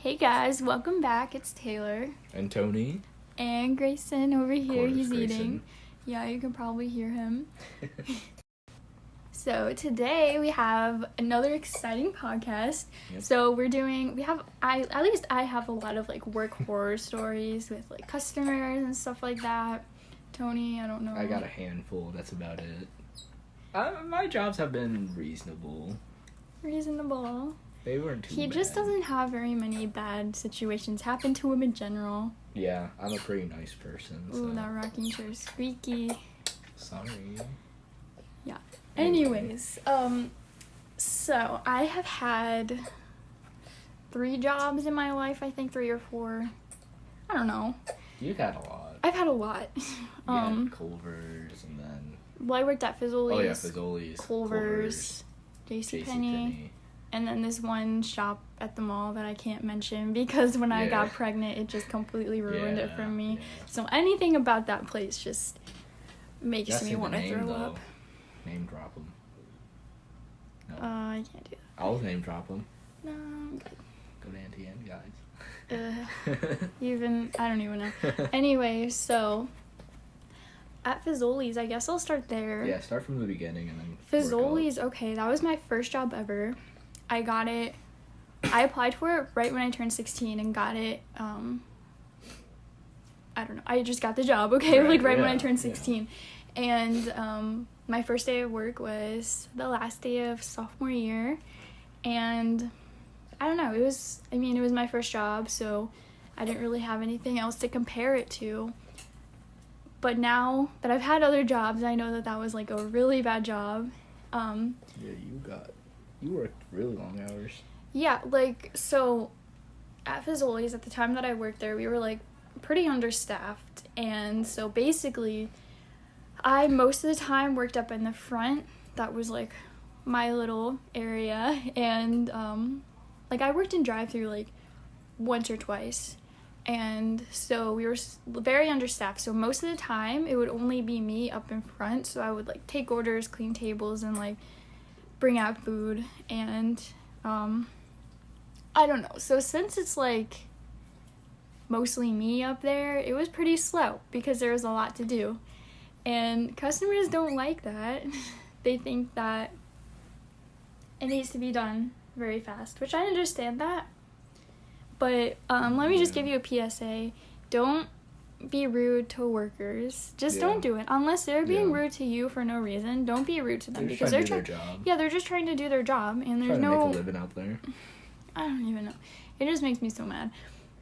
Hey guys, welcome back. It's Taylor. And Tony. And Grayson over here. He's Grayson. eating. Yeah, you can probably hear him. So today we have another exciting podcast. Yep. So I have a lot of like work horror stories with like customers and stuff like that. Tony, I don't know. I got a handful. That's about it. My jobs have been reasonable. Reasonable. They weren't too bad. He just doesn't have very many bad situations happen to him in general. Yeah, I'm a pretty nice person. So. Ooh, that rocking chair is squeaky. Sorry. Yeah. Anyways, so I have had 3 jobs in my life, I think 3 or 4. I don't know. You've had a lot. I've had a lot. You had Culver's and then... Well, I worked at Fazoli's. Oh yeah, Fazoli's. Culver's. JCPenney. And then this one shop at the mall that I can't mention because when I got pregnant, it just completely ruined it for me. Yeah. So anything about that place just makes me want to throw up. Name drop them. No. I can't do that. I'll name drop them. No, I'm good. Go to NTN, guys. I don't even know. Anyway, so at Fazoli's, I guess I'll start there. Yeah, start from the beginning and then Fazoli's, okay, that was my first job ever. I got it. I applied for it right when I turned 16 and got it. I don't know. I just got the job, okay? Right when I turned 16. Yeah. And my first day of work was the last day of sophomore year. And I don't know. It was my first job, so I didn't really have anything else to compare it to. But now that I've had other jobs, I know that was like a really bad job. You worked really long hours. Yeah, so at Fazoli's, at the time that I worked there, we were, pretty understaffed. And so basically, I most of the time worked up in the front. That was, my little area. And, I worked in drive-thru, once or twice. And so we were very understaffed. So most of the time, it would only be me up in front. So I would, take orders, clean tables, and, bring out food. And I don't know, so since it's mostly me up there, it was pretty slow because there was a lot to do, and customers don't like that. They think that it needs to be done very fast, which I understand that, but let me just give you a PSA. Don't be rude to workers. Just don't do it unless they're being rude to you for no reason. Don't be rude to them because they're trying to do their job. Yeah, they're just trying to do their job, and there's no make a living out there. I don't even know. It just makes me so mad.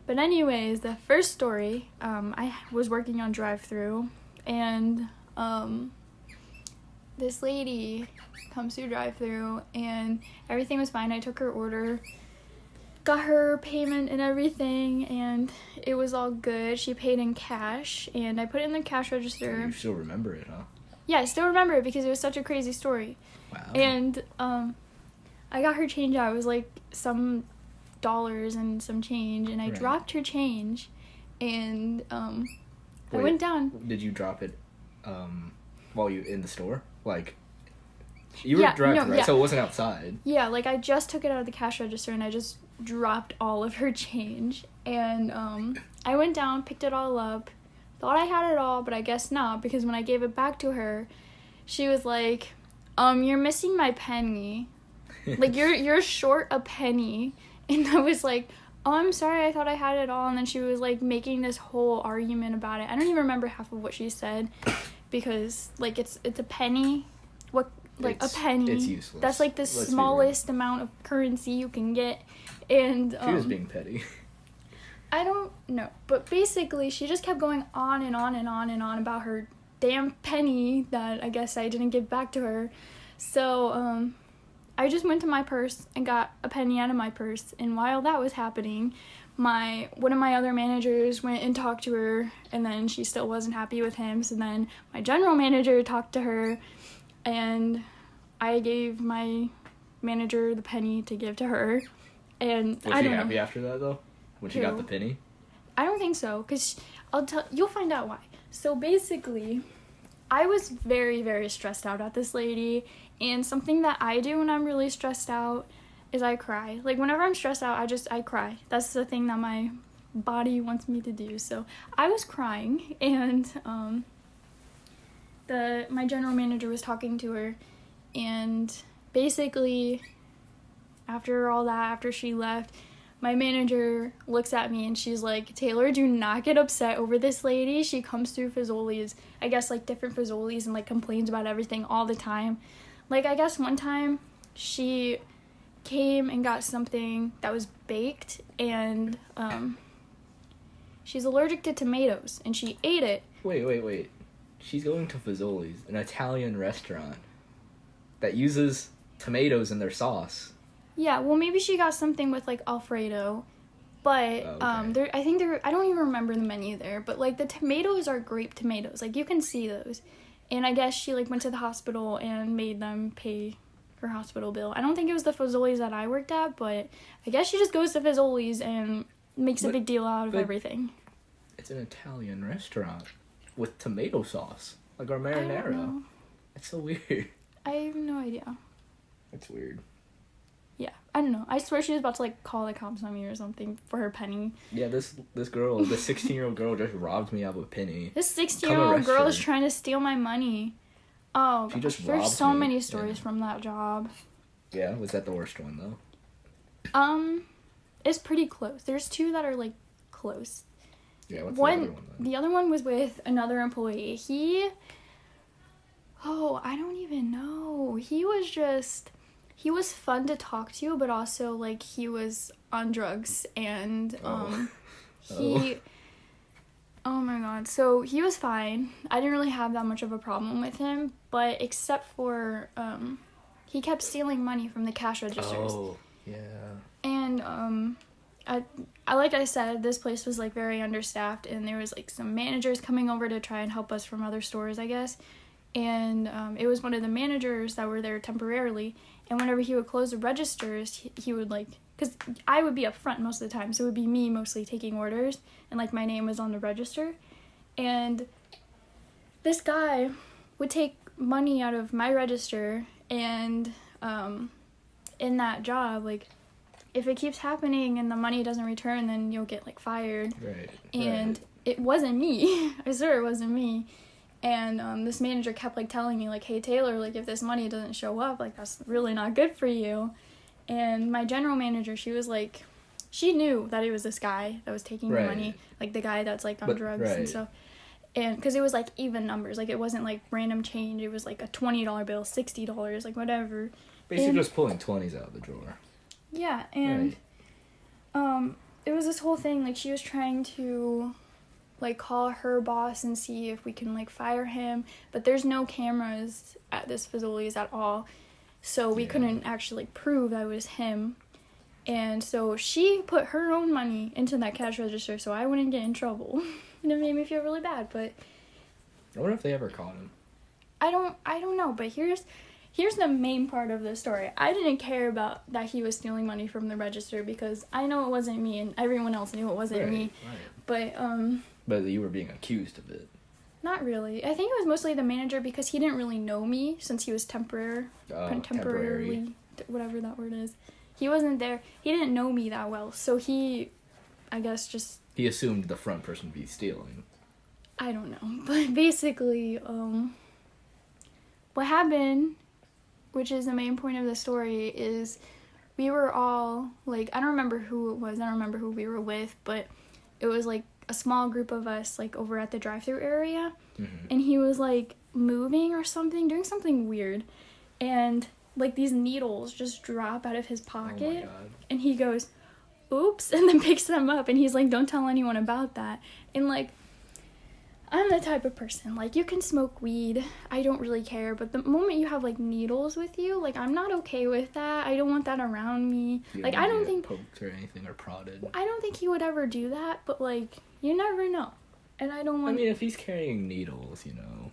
But anyways, the first story, I was working on drive-thru, and this lady comes through drive-thru, and everything was fine. I took her order, got her payment and everything, and it was all good. She paid in cash, and I put it in the cash register. You still remember it, huh? Yeah, I still remember it because it was such a crazy story. Wow. And I got her change out. It was some dollars and some change, and I dropped her change, and I went down. Did you drop it while you in the store? You were driving, right? Yeah. So it wasn't outside. Yeah, I just took it out of the cash register, and I just dropped all of her change. And I went down, picked it all up, thought I had it all, but I guess not, because when I gave it back to her, she was like, you're missing my penny. You're short a penny. And I was like, oh, I'm sorry, I thought I had it all. And then she was making this whole argument about it. I don't even remember half of what she said, because it's a penny. A penny. It's useless. That's the smallest amount of currency you can get. And she was being petty. I don't know, but basically she just kept going on and on and on and on about her damn penny that I guess I didn't give back to her. So I just went to my purse and got a penny out of my purse, and while that was happening, one of my other managers went and talked to her, and then she still wasn't happy with him. So then my general manager talked to her, and I gave my manager the penny to give to her. And was she happy after that, though? When she got the penny? I don't think so, because you'll find out why. So basically, I was very, very stressed out at this lady, and something that I do when I'm really stressed out is I cry. Like, whenever I'm stressed out, I cry. That's the thing that my body wants me to do. So I was crying, and my general manager was talking to her, and basically after she left, my manager looks at me and she's like, Taylor, do not get upset over this lady. She comes through Fazoli's, I guess, like, different Fazoli's, and, like, complains about everything all the time. Like, I guess one time she came and got something that was baked, and she's allergic to tomatoes, and she ate it. Wait. She's going to Fazoli's, an Italian restaurant that uses tomatoes in their sauce. Yeah, well, maybe she got something with, like, Alfredo, but, I don't even remember the menu there, but, like, the tomatoes are grape tomatoes. Like, you can see those. And I guess she, like, went to the hospital and made them pay her hospital bill. I don't think it was the Fazoli's that I worked at, but I guess she just goes to Fazoli's and makes a big deal out of everything. It's an Italian restaurant with tomato sauce, like our marinara. It's so weird. I have no idea. It's weird. Yeah, I don't know. I swear she was about to, like, call the cops on me or something for her penny. Yeah, this 16-year-old girl just robbed me of a penny. This 16-year-old girl is trying to steal my money. Oh, she just there's so many stories from that job. Yeah, was that the worst one, though? It's pretty close. There's two that are, like, close. Yeah, what's the other one, then? The other one was with another employee. I don't even know. He was fun to talk to, but also, like, he was on drugs, and, oh my god, so he was fine. I didn't really have that much of a problem with him, but except for, he kept stealing money from the cash registers. Oh, yeah. And, like I said, this place was, like, very understaffed, and there was, like, some managers coming over to try and help us from other stores, I guess. And it was one of the managers that were there temporarily, and whenever he would close the registers, he would, like, because I would be up front most of the time, so it would be me mostly taking orders, and, like, my name was on the register, and this guy would take money out of my register, and in that job, like, if it keeps happening and the money doesn't return, then you'll get, like, fired. Right. And it wasn't me. I swear it wasn't me. And this manager kept, like, telling me, like, hey, Taylor, like, if this money doesn't show up, like, that's really not good for you. And my general manager, she was, like, she knew that it was this guy that was taking the money, like, the guy that's, like, on drugs and stuff. And because it was, like, even numbers. Like, it wasn't, like, random change. It was, like, a $20 bill, $60, like, whatever. Basically just pulling 20s out of the drawer. Yeah, and it was this whole thing, like, she was trying to, like, call her boss and see if we can, like, fire him, but there's no cameras at this Fazoli's at all, so we couldn't actually, like, prove that it was him. And so she put her own money into that cash register so I wouldn't get in trouble. And it made me feel really bad, but I wonder if they ever caught him. I don't know, but here's the main part of the story. I didn't care about that he was stealing money from the register because I know it wasn't me and everyone else knew it wasn't me. Right. But you were being accused of it. Not really. I think it was mostly the manager because he didn't really know me since he was temporarily, whatever that word is. He wasn't there. He didn't know me that well, so he, I guess, just... He assumed the front person would be stealing. I don't know. But basically, what happened, which is the main point of the story, is we were all, like, I don't remember who it was. I don't remember who we were with, but it was, like, a small group of us, like, over at the drive-thru area. Mm-hmm. And he was, like, moving or something, doing something weird. And... like, these needles just drop out of his pocket. Oh my God. And he goes, oops, and then picks them up. And he's like, don't tell anyone about that. And, like, I'm the type of person, like, you can smoke weed. I don't really care. But the moment you have, like, needles with you, like, I'm not okay with that. I don't want that around me. Like, I don't think... poked or anything or prodded. I don't think he would ever do that. But, like, you never know. And I don't want... I mean, if he's carrying needles, you know...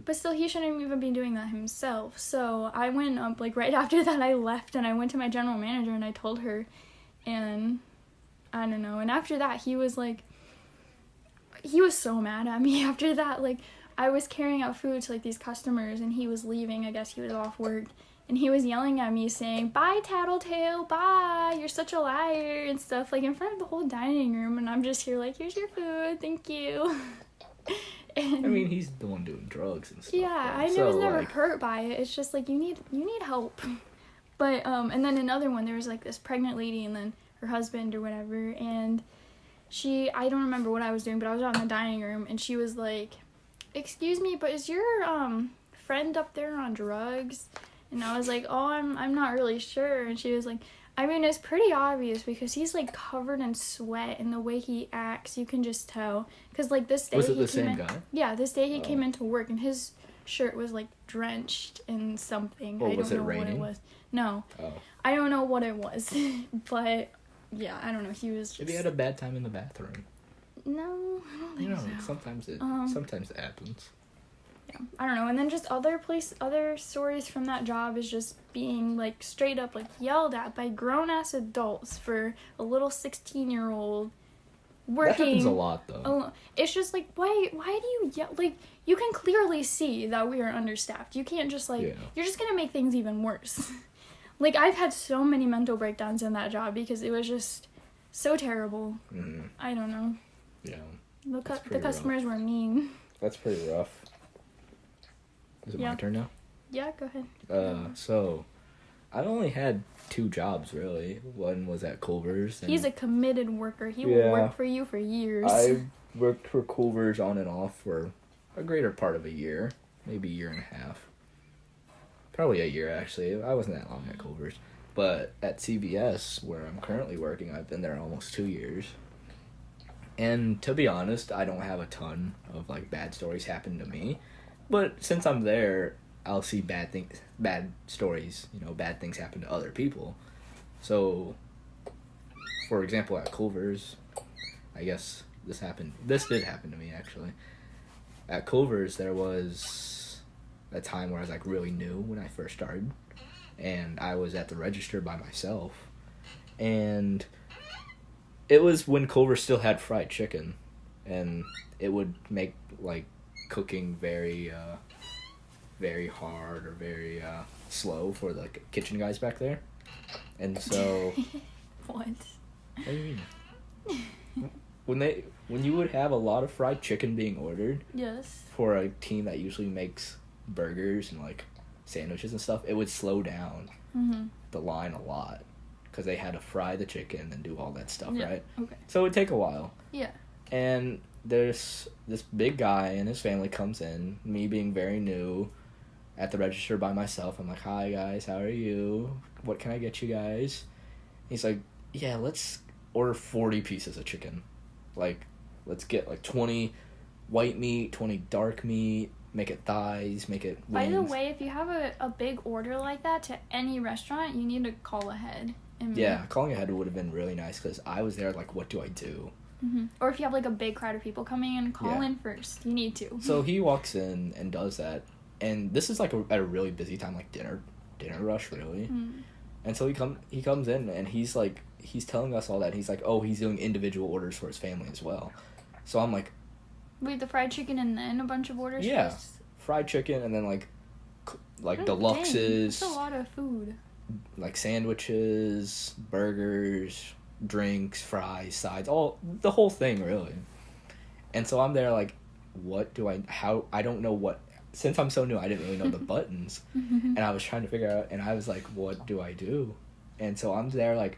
But still, he shouldn't even be doing that himself. So I went up, like, right after that I left, and I went to my general manager, and I told her, and I don't know. And after that, he was, like, he was so mad at me after that. Like, I was carrying out food to, like, these customers, and he was leaving. I guess he was off work, and he was yelling at me saying, "Bye, Tattletale, bye, you're such a liar," and stuff, like, in front of the whole dining room, and I'm just here like, "Here's your food, thank you." And, I mean, he's the one doing drugs and stuff. yeah, though. I So, was never like, hurt by it. It's just like you need help. But and then another one, there was like this pregnant lady and then her husband or whatever, and I don't remember what I was doing, but I was out in the dining room and she was like, "Excuse me, but is your friend up there on drugs?" And I was like, "Oh, I'm not really sure." And she was like, "I mean, it's pretty obvious because he's like covered in sweat and the way he acts, you can just tell." Because like this day was it he the came same in, guy? yeah, this day he came into work and his shirt was like drenched in something. Oh, I was don't it know what raining? it was. No, Oh. I don't know what it was, but yeah, I don't know. He was just. Maybe he had a bad time in the bathroom. No, I don't think You know, so. sometimes it happens. Yeah, I don't know. And then just other stories from that job is just being like straight up like yelled at by grown ass adults for a little 16-year-old working. That happens a lot though. alone. It's just like why do you yell? Like, you can clearly see that we are understaffed. You can't just like you're just gonna make things even worse. Like, I've had so many mental breakdowns in that job because it was just so terrible. I don't know. Yeah. The customers were mean. That's pretty rough. Is it my turn now? Yeah, go ahead. So I've only had 2 jobs really. One was at Culver's. And He's a committed worker. He will work for you for years. I worked for Culver's on and off for a greater part of a year, maybe a year and a half. Probably a year, actually. I wasn't that long at Culver's. But at CVS, where I'm currently working, I've been there almost 2 years. And to be honest, I don't have a ton of like bad stories happen to me. But since I'm there, I'll see bad stories, bad things happen to other people. So, for example, at Culver's, I guess this did happen to me, actually. At Culver's, there was a time where I was like really new when I first started, and I was at the register by myself, and it was when Culver's still had fried chicken, and it would make like cooking very very hard or very slow for the kitchen guys back there. And so What do you mean? When you would have a lot of fried chicken being ordered, yes, for a team that usually makes burgers and like sandwiches and stuff, it would slow down the line a lot because they had to fry the chicken and do all that stuff, right? Okay. So it would take a while. Yeah. And there's this big guy and his family comes in, me being very new at the register by myself. I'm like, "Hi guys, how are you? What can I get you guys?" He's like, "Yeah, let's order 40 pieces of chicken. Like, let's get like 20 white meat, 20 dark meat, make it thighs, make it wings." By the way, if you have a big order like that to any restaurant, you need to call ahead. Yeah, calling ahead would have been really nice because I was there like, what do I do? Or if you have like a big crowd of people coming in, call in first. You need to. So he walks in and does that, and this is like at a really busy time, like dinner rush, really. And so he comes in and he's telling us all that. He's like, oh, he's doing individual orders for his family as well. So I'm like, wait, the fried chicken and then a bunch of orders? yeah, first? fried chicken and then like Oh, deluxes. dang, that's a lot of food. Like sandwiches, burgers, drinks, fries, sides, the whole thing really. And so I'm there like, I don't know what, since I'm so new, I didn't really know the buttons. And I was trying to figure out, and I was like, what do I do? And so I'm there like,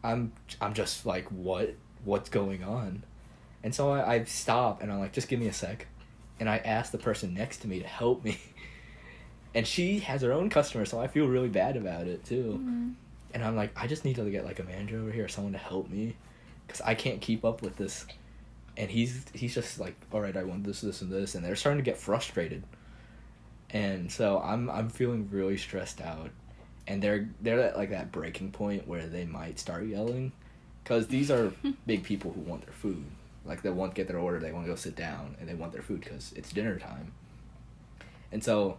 I'm just like, what's going on? And so I stop and I'm like, just give me a sec. And I ask the person next to me to help me. And she has her own customer, so I feel really bad about it, too. And I'm like, I just need to get, like, a manager over here or someone to help me. Because I can't keep up with this. And he's just like, all right, I want this, this, and this. And they're starting to get frustrated. And so I'm feeling really stressed out. And they're at, like, that breaking point where they might start yelling. Because these are big people who want their food. Like, they want to get their order, they want to go sit down, and they want their food because it's dinner time. And so,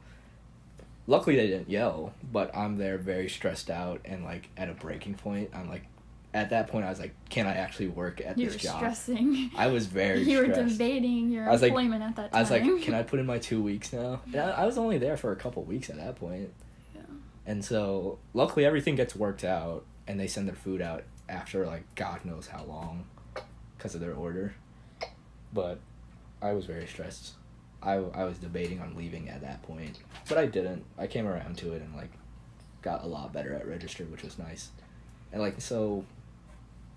luckily they didn't yell, but I'm there very stressed out and, like, at a breaking point. I'm like, at that point, I was like, can I actually work at this job? You were stressing. I was very You were stressed. debating your employment at that time. I was like, can I put in my 2 weeks now? And I was only there for a couple weeks at that point. And so, luckily, everything gets worked out, and they send their food out after, like, God knows how long because of their order. But I was very stressed. I was debating on leaving at that point, but I didn't. I came around to it and, like, got a lot better at register, which was nice. And, like, so,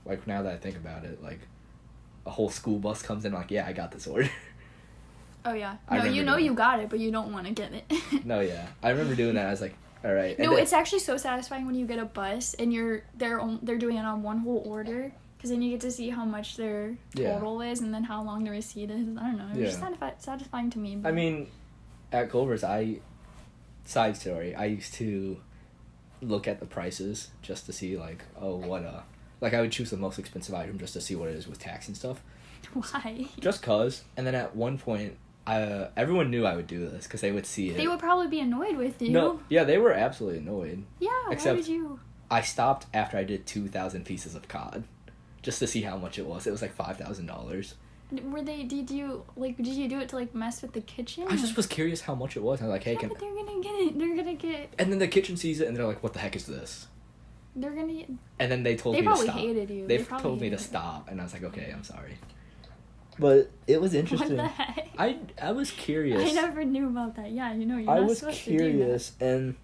like, now that I think about it, like, a whole school bus comes in, like, yeah, I got this order. Oh, yeah. No, you know you got it, but you don't want to get it. No, yeah. I remember doing that. I was like, all right. No, it's actually so satisfying when you get a bus and they're doing it on one whole order, because then you get to see how much their total is and then how long the receipt is. I don't know. It's just satisfying to me. But... I mean, at Culver's, side story, I used to look at the prices just to see, like, like, I would choose the most expensive item just to see what it is with tax and stuff. Why? Just cause. And then at one point, everyone knew I would do this because they would see it. They would probably be annoyed with you. No, yeah, they were absolutely annoyed. Yeah, except why would you? I stopped after I did 2,000 pieces of cod, just to see how much it was. It was like $5,000. Did you do it to, like, mess with the kitchen? I just was curious how much it was. I was like, hey, but they're gonna get it. They're gonna get... And then the kitchen sees it and they're like, what the heck is this? They're gonna get... And then they told me to stop. They probably hated you. They told me to stop, and I was like, okay, I'm sorry. But it was interesting. What the heck? I was curious. I never knew about that. Yeah, you're I not was supposed curious, to do that. and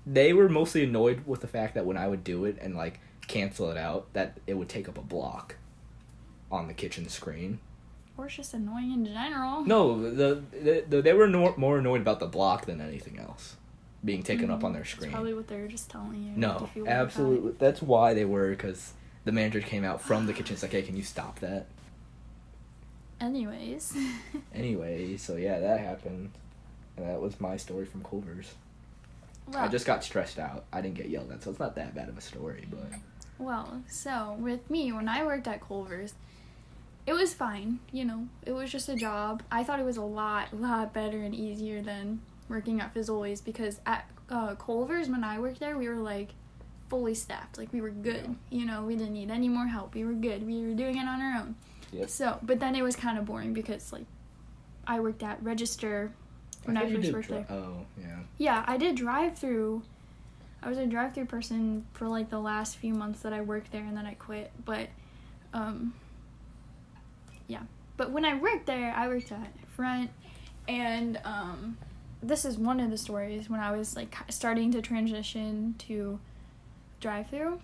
they were mostly annoyed with the fact that when I would do it and, like, cancel it out, that it would take up a block on the kitchen screen. Or it's just annoying in general. No, they were more annoyed about the block than anything else being taken up on their screen. That's probably what they were just telling you. No, absolutely. That's why they were, because the manager came out from the kitchen and was like, hey, can you stop that? Anyways. So yeah, that happened. And that was my story from Culver's. Well, I just got stressed out. I didn't get yelled at, so it's not that bad of a story, but... Well, so, with me, when I worked at Culver's, it was fine, you know. It was just a job. I thought it was a lot better and easier than working at Fazoli's, because at Culver's, when I worked there, we were, like, fully staffed. Like, we were good. Yeah. You know, we didn't need any more help. We were good. We were doing it on our own. Yep. So, but then it was kind of boring because, like, I worked at Register when I first worked there. Oh, yeah. Yeah, I did drive-through. I was a drive-through person for, like, the last few months that I worked there, and then I quit. But, yeah. But when I worked there, I worked at front, and, this is one of the stories when I was, like, starting to transition to drive-through,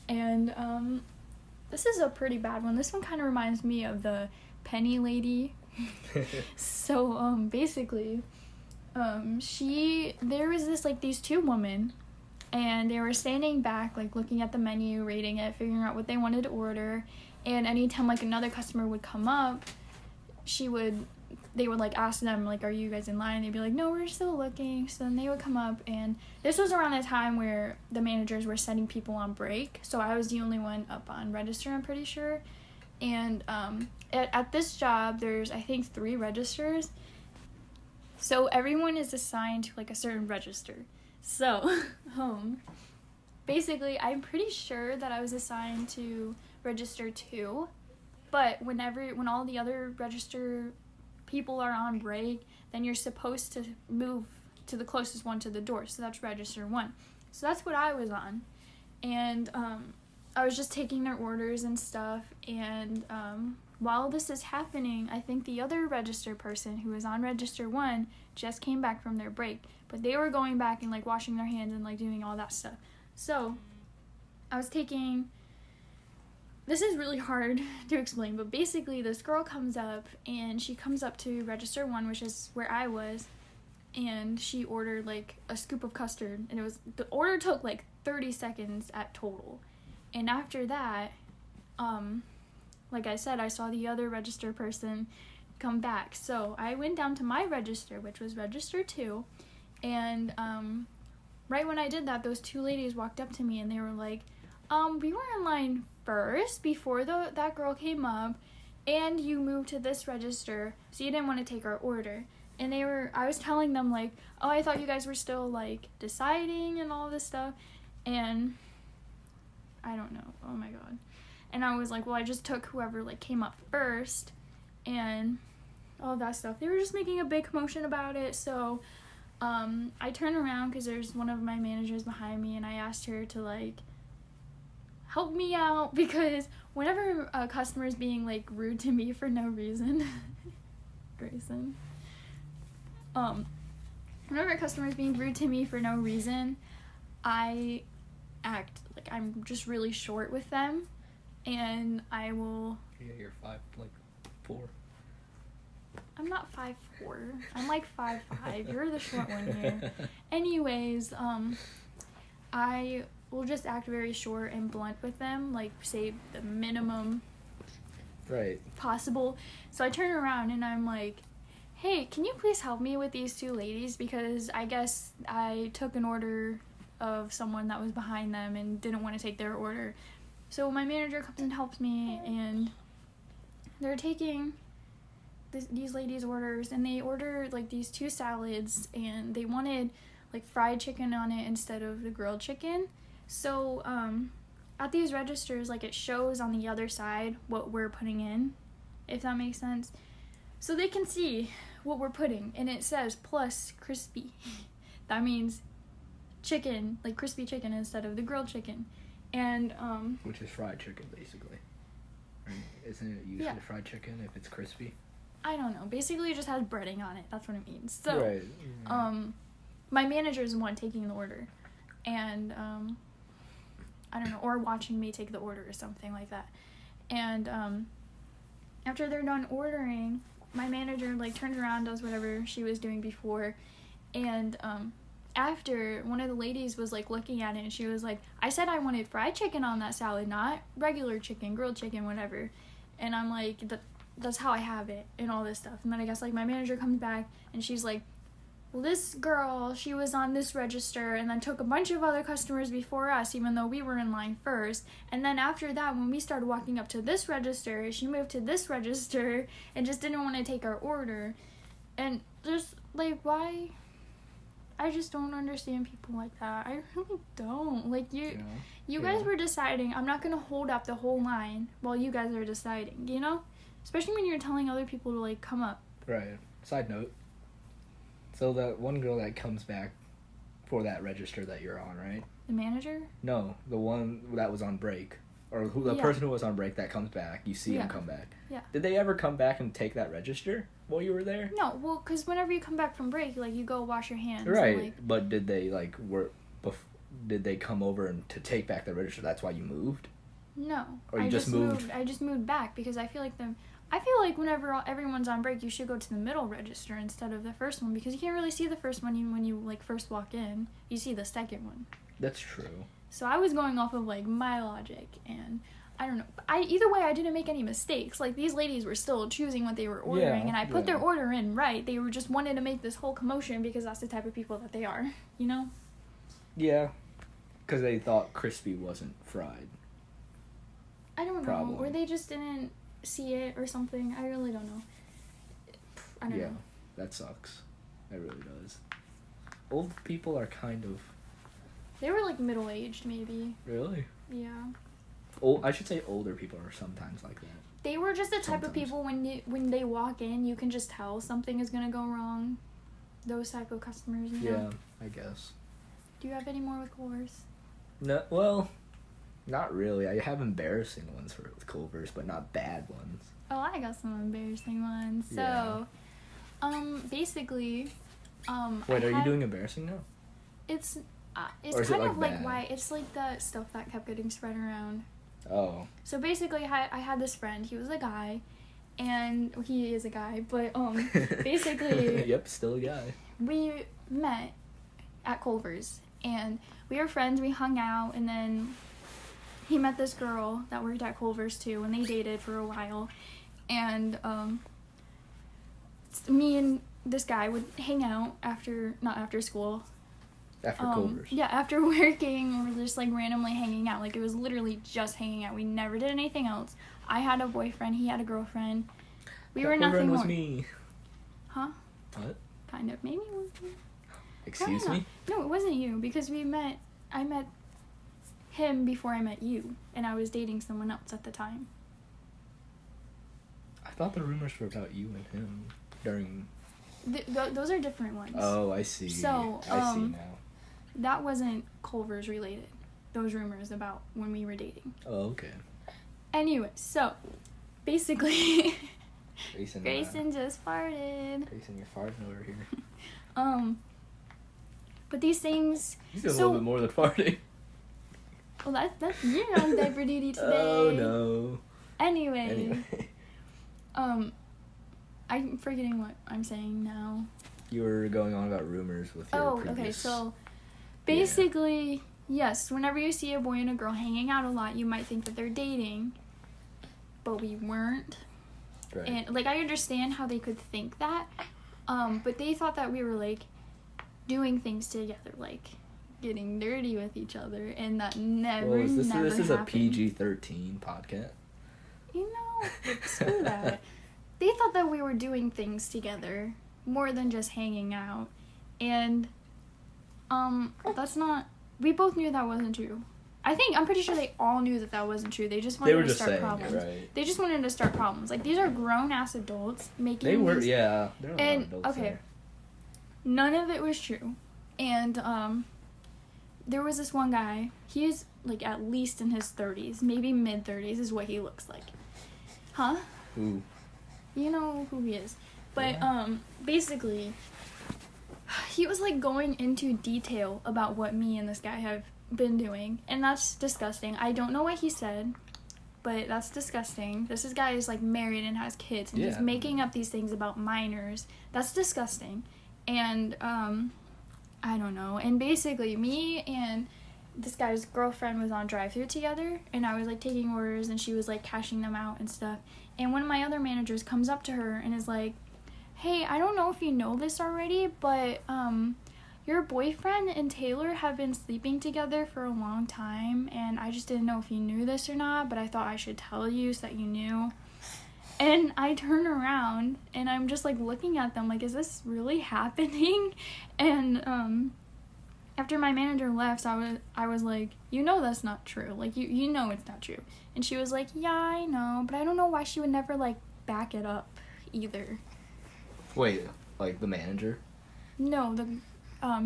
and, this is a pretty bad one. This one kind of reminds me of the Penny lady. So, basically, there was these two women, and they were standing back, like, looking at the menu, rating it, figuring out what they wanted to order, and anytime, like, another customer would come up, they would, like, ask them, like, are you guys in line? And they'd be like, no, we're still looking. So then they would come up, and this was around the time where the managers were sending people on break, so I was the only one up on register, I'm pretty sure. And at this job, there's, I think, 3 registers, so everyone is assigned to, like, a certain register. So, basically, I'm pretty sure that I was assigned to register 2, but when all the other register people are on break, then you're supposed to move to the closest one to the door, so that's register 1. So that's what I was on, and I was just taking their orders and stuff, and while this is happening, I think the other register person who was on register 1 just came back from their break, but they were going back and, like, washing their hands and, like, doing all that stuff. So I was taking... This is really hard to explain, but basically this girl comes up, and she comes up to register 1, which is where I was, and she ordered, like, a scoop of custard, and the order took, like, 30 seconds at total. And after that, like I said, I saw the other register person come back. So I went down to my register, which was register 2, and right when I did that, those 2 ladies walked up to me, and they were like, we were in line first before that girl came up, and you moved to this register, so you didn't want to take our order. And I was telling them, like, oh, I thought you guys were still, like, deciding and all this stuff, and I don't know, oh my god. And I was like, well, I just took whoever, like, came up first, and all that stuff. They were just making a big commotion about it, so I turn around because there's one of my managers behind me, and I asked her to, like, help me out, because whenever a customer is being, like, rude to me for no reason, Grayson, whenever a customer is being rude to me for no reason, I act like I'm just really short with them, and I will... Yeah, you're 5'4". I'm not 5'4". I'm like 5'5". You're the short one here. Anyways, I will just act very short and blunt with them, like say the minimum Right. possible. So I turn around and I'm like, hey, can you please help me with these two ladies? Because I guess I took an order of someone that was behind them and didn't want to take their order. So my manager comes and helps me, and they're taking these ladies' orders, and they ordered like these 2 salads, and they wanted like fried chicken on it instead of the grilled chicken. So at these registers, like, it shows on the other side what we're putting in, if that makes sense. So they can see what we're putting, and it says plus crispy. That means chicken, like crispy chicken instead of the grilled chicken. And which is fried chicken, basically. Right? Isn't it usually fried chicken if it's crispy? I don't know. Basically, it just has breading on it. That's what it means. So, right. My manager is the one taking the order, and I don't know, or watching me take the order or something like that. And after they're done ordering, my manager like turns around, does whatever she was doing before, and after, one of the ladies was like looking at it, and she was like, I said I wanted fried chicken on that salad, not regular chicken, grilled chicken, whatever. And I'm like, that's how I have it, and all this stuff. And then I guess like my manager comes back, and she's like, well, this girl, she was on this register and then took a bunch of other customers before us, even though we were in line first. And then after that, when we started walking up to this register, she moved to this register and just didn't want to take our order. And just like, why? I just don't understand people like that. I really don't. Like, you guys were deciding, I'm not going to hold up the whole line while you guys are deciding, you know? Especially when you're telling other people to, like, come up. Right. Side note. So that one girl that comes back for that register that you're on, right? The manager? No, the one that was on break. Or the person who was on break that comes back. You see him come back. Yeah. Did they ever come back and take that register while you were there? No, well, because whenever you come back from break, like, you go wash your hands. Right, and, like, but did they, like, did they come over and to take back the register? That's why you moved? No. Or you just moved? I just moved back because I feel like whenever everyone's on break, you should go to the middle register instead of the first one, because you can't really see the first one when you like first walk in. You see the second one. That's true. So I was going off of like my logic, and I don't know. Either way, I didn't make any mistakes. Like, these ladies were still choosing what they were ordering, and I put their order in right. They were just wanted to make this whole commotion because that's the type of people that they are, you know? Yeah, because they thought crispy wasn't fried. I don't know. Or they just didn't see it or something. I really don't know. I don't know. Yeah, that sucks. That really does. Old people are kind of... They were like middle-aged, maybe. Really? Yeah. I should say older people are sometimes like that. They were just the type of people when they walk in, you can just tell something is gonna go wrong. Those type of customers, you know? Yeah, I guess. Do you have any more with Culver's? No, well, not really. I have embarrassing ones with Culver's, but not bad ones. Oh, I got some embarrassing ones. So, basically, Wait, are you doing embarrassing now? It's kind of like why it's like the stuff that kept getting spread around. Oh. So basically, I had this friend. He was a guy, and he is a guy. But basically, yep, still a guy. We met at Culver's, and we were friends. We hung out, and then he met this girl that worked at Culver's too, and they dated for a while. And me and this guy would hang out not after school. After Culver's. Yeah, after working, or just like randomly hanging out. Like, it was literally just hanging out. We never did anything else. I had a boyfriend. He had a girlfriend. We were nothing more. Was me. Huh? What? Kind of. Maybe it was me. Excuse me? No, it wasn't you, because I met him before I met you, and I was dating someone else at the time. I thought the rumors were about you and him during those are different ones. Oh, I see. So, I see now. That wasn't Culver's related. Those rumors about when we were dating. Oh, okay. Anyway, so basically, Grayson just farted. Grayson, you're farting over here. But these things. You did a little bit more than farting. Well, that's you're on diaper duty today. Oh no. Anyway. I'm forgetting what I'm saying now. You were going on about rumors with your previous... okay, so basically, yes, whenever you see a boy and a girl hanging out a lot, you might think that they're dating, but we weren't. Right. And, like, I understand how they could think that, but they thought that we were, like, doing things together, like, getting dirty with each other, and that never this is a happened. PG-13 podcast. You know, screw that. They thought that we were doing things together more than just hanging out. And, that's not... We both knew that wasn't true. I'm pretty sure they all knew that wasn't true. They just wanted to start problems. Right. They just wanted to start problems. Like, these are grown-ass adults making They were, these... yeah. There were a lot of adults okay, there. none of it was true. And, there was this one guy. He's, like, at least in his 30s. Maybe mid-30s is what he looks like. Huh? Who? You know who he is. But, Yeah. Basically, he was, like, going into detail about what me and this guy have been doing. And that's disgusting. I don't know what he said, but that's disgusting. This guy is, like, married and has kids. And he's making up these things about minors. That's disgusting. And, I don't know. And basically, me and this guy's girlfriend was on drive-thru together, and I was, like, taking orders, and she was, like, cashing them out and stuff. And one of my other managers comes up to her and is like, hey, I don't know if you know this already, but, your boyfriend and Taylor have been sleeping together for a long time, and I just didn't know if you knew this or not, but I thought I should tell you so that you knew. And I turn around, and I'm just, like, looking at them, like, is this really happening? And, after my manager left, I was like, you know that's not true. Like, you know it's not true. And she was like, yeah, I know, but I don't know why she would never, like, back it up either. Wait, like the manager? No,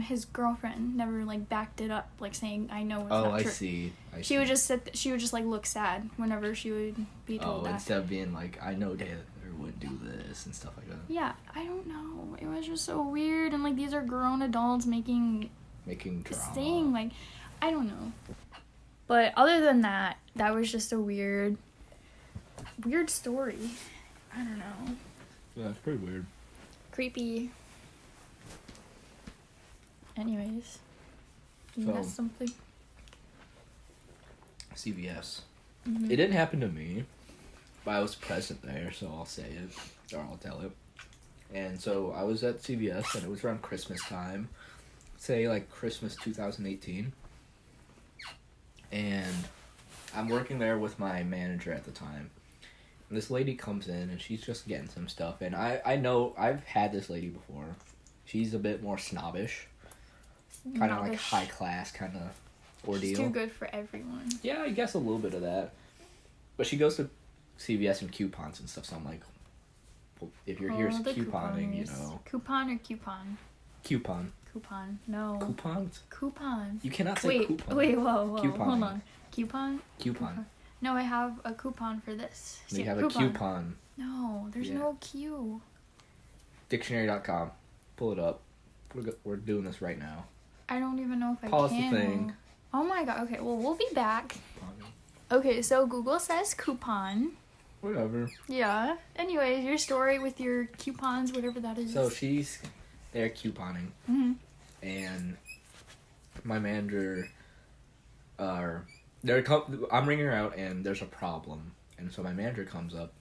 his girlfriend never, like, backed it up, like, saying, I know it's not true. I see. She would just, like, look sad whenever she would be told that. Instead of being like, I know Taylor would do this and stuff like that. Yeah, I don't know. It was just so weird, and, like, these are grown adults making drama. Saying, like, I don't know. But other than that, that was just a weird story. I don't know. Yeah, it's pretty weird. Creepy. Anyways, you ask something? CVS. Mm-hmm. It didn't happen to me, but I was present there, so I'll say it, or I'll tell it. And so I was at CVS, and it was around Christmas time. Say, like, Christmas 2018. And I'm working there with my manager at the time. And this lady comes in, and she's just getting some stuff. And I know, I've had this lady before. She's a bit more snobbish. Kind of like high class kind of ordeal. She's too good for everyone. Yeah, I guess a little bit of that. But she goes to CVS and coupons and stuff, so I'm like, well, if you're here couponing, you know. Coupon or coupon? Coupon. Coupon. No. Coupons? Coupon. You cannot say coupon. Wait, whoa. Couponing. Hold on. Coupon? Coupon. No, I have a coupon for this. You have a coupon. No, there's no Q. Dictionary.com. Pull it up. We're doing this right now. I don't even know if I Pause can. the thing. Oh my god. Okay, well, we'll be back. Okay, so Google says coupon. Whatever. Yeah. Anyways, your story with your coupons, whatever that is. So she's there couponing. Mm-hmm. And my manager, I'm ringing her out, and there's a problem. And so my manager comes up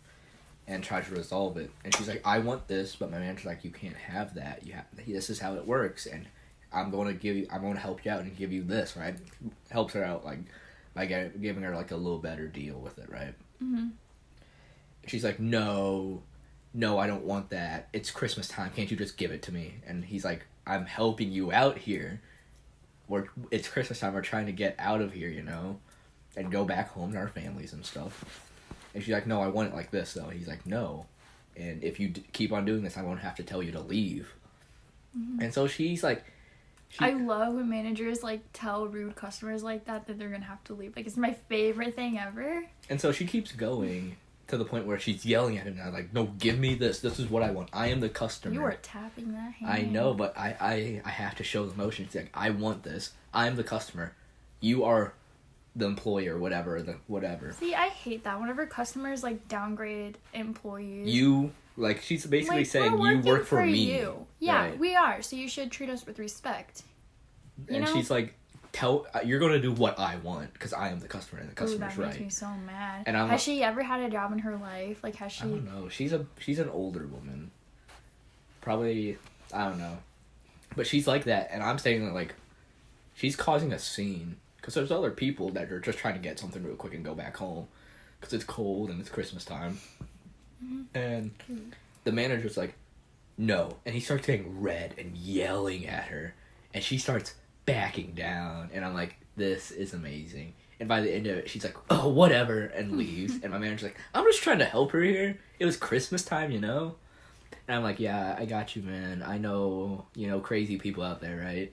and tries to resolve it. And she's like, I want this, but my manager's like, you can't have that. This is how it works, and I'm going to help you out and give you this, right? Helps her out, like, by giving her, like, a little better deal with it, right? Mm-hmm. She's like, no, I don't want that. It's Christmas time. Can't you just give it to me? And he's like, I'm helping you out here. It's Christmas time. We're trying to get out of here, you know, and go back home to our families and stuff. And she's like, no, I want it like this, though. He's like, no. and if you keep on doing this, I won't have to tell you to leave. Mm-hmm. And so she's like, I love when managers like tell rude customers like that they're gonna have to leave. Like, it's my favorite thing ever. And so she keeps going to the point where she's yelling at him now, like, no, give me this. This is what I want. I am the customer. You are tapping that hand. I know, but I have to show the motion. It's like, I want this. I'm the customer. You are the employee or whatever. See, I hate that. Whenever customers like downgrade employees. You, like, she's basically like, saying you work for me. You. Yeah, right. we are. So you should treat us with respect. And she's like, you're going to do what I want because I am the customer and the customer's that right. makes me so mad. And has she ever had a job in her life? Like, has she? I don't know. She's an older woman. Probably, I don't know. But she's like that, and I'm saying that, like, she's causing a scene because there's other people that are just trying to get something real quick and go back home because it's cold and it's Christmas time. Mm-hmm. And the manager's like, no. And he starts getting red and yelling at her, and she starts backing down, and I'm like, this is amazing. And by the end of it, she's like, oh, whatever, and leaves. And my manager's like, I'm just trying to help her here. It was Christmas time, you know? And I'm like, yeah, I got you, man. I know, crazy people out there, right?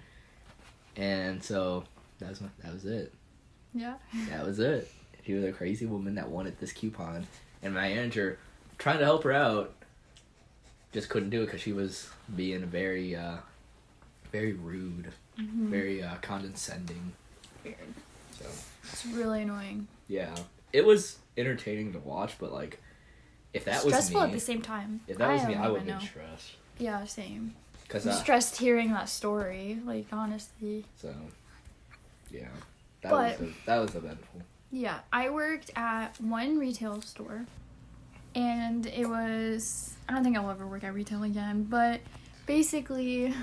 And so that was it. Yeah. That was it. She was a crazy woman that wanted this coupon. And my manager, trying to help her out, just couldn't do it because she was being very, very rude. Mm-hmm. Very condescending. Weird. So it's really annoying. Yeah, it was entertaining to watch, but like, if that was stressful me, at the same time. If that was me, I would have been stressed. Yeah, same. Cause I'm stressed hearing that story. Like, honestly. So, yeah, that was eventful. Yeah, I worked at one retail store, and it was, I don't think I'll ever work at retail again, but basically,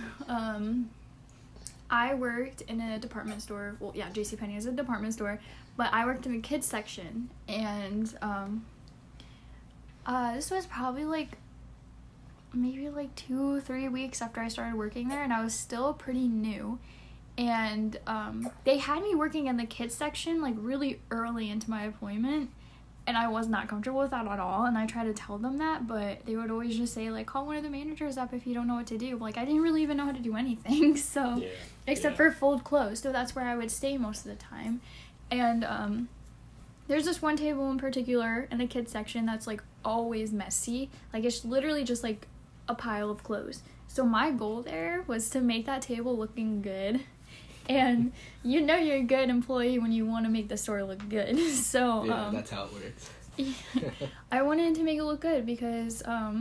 I worked in a department store. Well, yeah, JCPenney is a department store, but I worked in the kids section, and this was probably like maybe like 2-3 weeks after I started working there, and I was still pretty new. And they had me working in the kids section like really early into my appointment, and I was not comfortable with that at all. And I tried to tell them that, but they would always just say like, call one of the managers up if you don't know what to do. Like, I didn't really even know how to do anything, so except for fold clothes. So that's where I would stay most of the time. And there's this one table in particular in the kids section that's like always messy. Like, it's literally just like a pile of clothes. So my goal there was to make that table looking good. And you're a good employee when you want to make the store look good. So yeah, that's how it works. I wanted to make it look good because I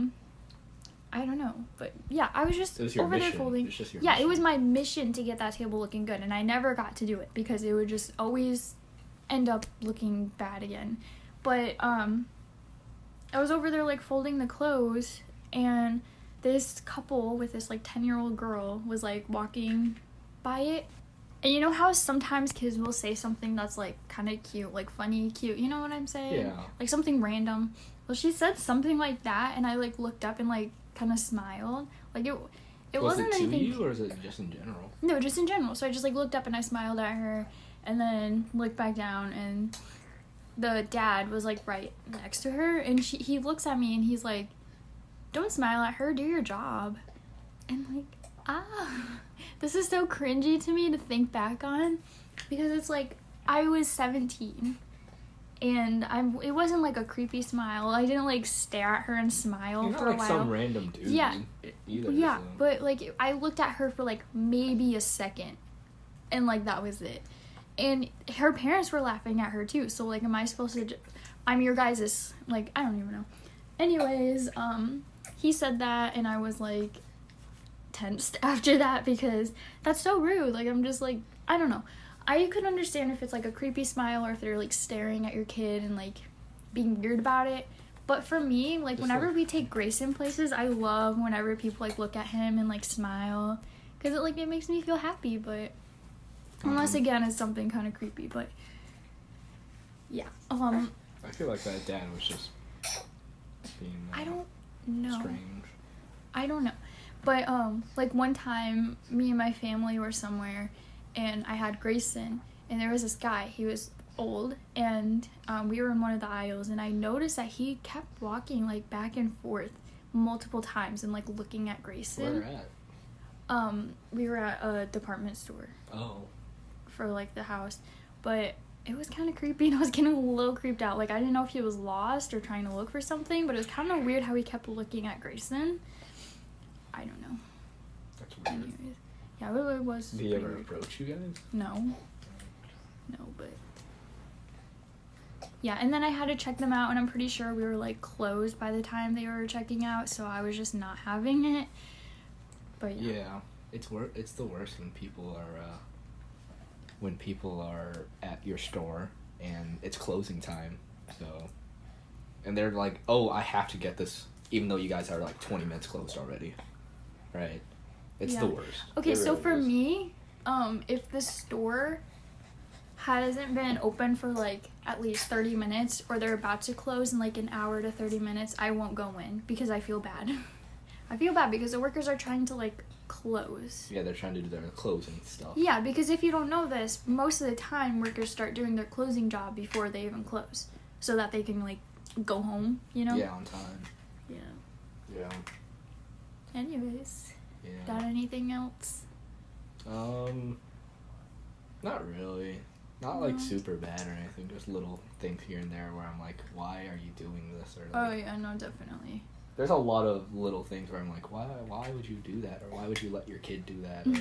don't know, but yeah, I was just over there folding. It was my mission to get that table looking good, and I never got to do it because it would just always end up looking bad again. But I was over there like folding the clothes, and this couple with this like 10-year-old girl was like walking by it. And you know how sometimes kids will say something that's like kind of cute, like funny, cute, you know what I'm saying? Yeah. Like something random. Well, she said something like that, and I like looked up and like kind of smiled. Like it wasn't anything. Was it to you, or is it just in general? No, just in general. So I just like looked up and I smiled at her, and then looked back down, and the dad was like right next to her, and he looks at me and he's like, "Don't smile at her, do your job." And like, this is so cringy to me to think back on, because it's like I was 17 and it wasn't like a creepy smile. I didn't like stare at her and smile You're for not a like while. some random dude. Yeah. Either, yeah, so. but like I looked at her for like maybe a second, and like that was it. And her parents were laughing at her too. So like, am I supposed to? I'm your guys's, like, I don't even know. Anyways, he said that, and I was like tensed after that because that's so rude. Like, I'm just like, I don't know. I could understand if it's like a creepy smile or if they're like staring at your kid and like being weird about it. But for me, like, just whenever we take Grayson places, I love whenever people like look at him and like smile, because it makes me feel happy. But unless again it's something kind of creepy. But yeah, I feel like that dad was just being I don't know. Strange. I don't know. But like one time me and my family were somewhere, and I had Grayson, and there was this guy. He was old, and we were in one of the aisles, and I noticed that he kept walking like back and forth multiple times and like looking at Grayson. Where at? We were at a department store. Oh. For like the house, but it was kind of creepy and I was getting a little creeped out. Like I didn't know if he was lost or trying to look for something, but it was kind of weird how he kept looking at Grayson. I don't know. That's weird. Anyways, yeah, it really was. Did he ever approach you guys? No, but yeah, and then I had to check them out, and I'm pretty sure we were like closed by the time they were checking out, so I was just not having it. But yeah, it's the worst when people are at your store and it's closing time. So, and they're like, "Oh, I have to get this," even though you guys are like 20 minutes closed already, right? It's the worst. Okay, so really for is. me, if the store hasn't been open for like at least 30 minutes or they're about to close in like an hour to 30 minutes, I won't go in because I feel bad. I feel bad because the workers are trying to like close. Yeah, they're trying to do their closing stuff. Yeah, because if you don't know this, most of the time workers start doing their closing job before they even close so that they can like go home, you know? Yeah, on time. Yeah. Yeah. Anyways, Yeah. got anything else? Not really. Not like super bad or anything. Just little things here and there where I'm like, why are you doing this? Or like, Oh yeah, no, definitely. there's a lot of little things where I'm like, why would you do that? Or why would you let your kid do that? Or,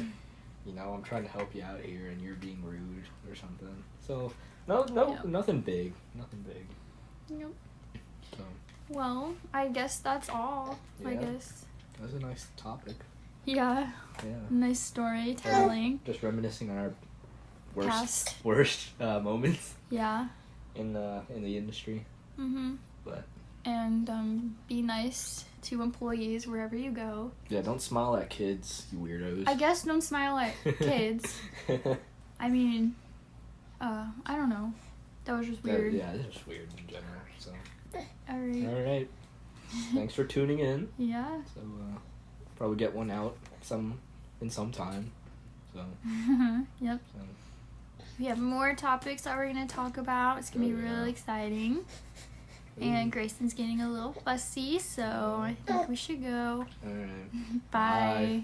you know, I'm trying to help you out here and you're being rude or something. So, Yep. nothing big. Nothing big. Yep. So, Well, I guess that's all. I Yeah. guess. that was a nice topic. Yeah. Yeah. Nice storytelling. Just reminiscing on our Past. worst moments Yeah. in the industry. Mhm. But And be nice to employees wherever you go. yeah, don't smile at kids, you weirdos. I guess don't smile at kids. I mean, I don't know. That was just weird. Yeah, it's just weird in general. So, Alright. all right. Thanks for tuning in. Yeah. So, probably get one out in some time. So, Yep. We have more topics that we're going to talk about. It's going to be Oh, yeah. really exciting. And Grayson's getting a little fussy, so I think we should go. all right. Bye. Bye.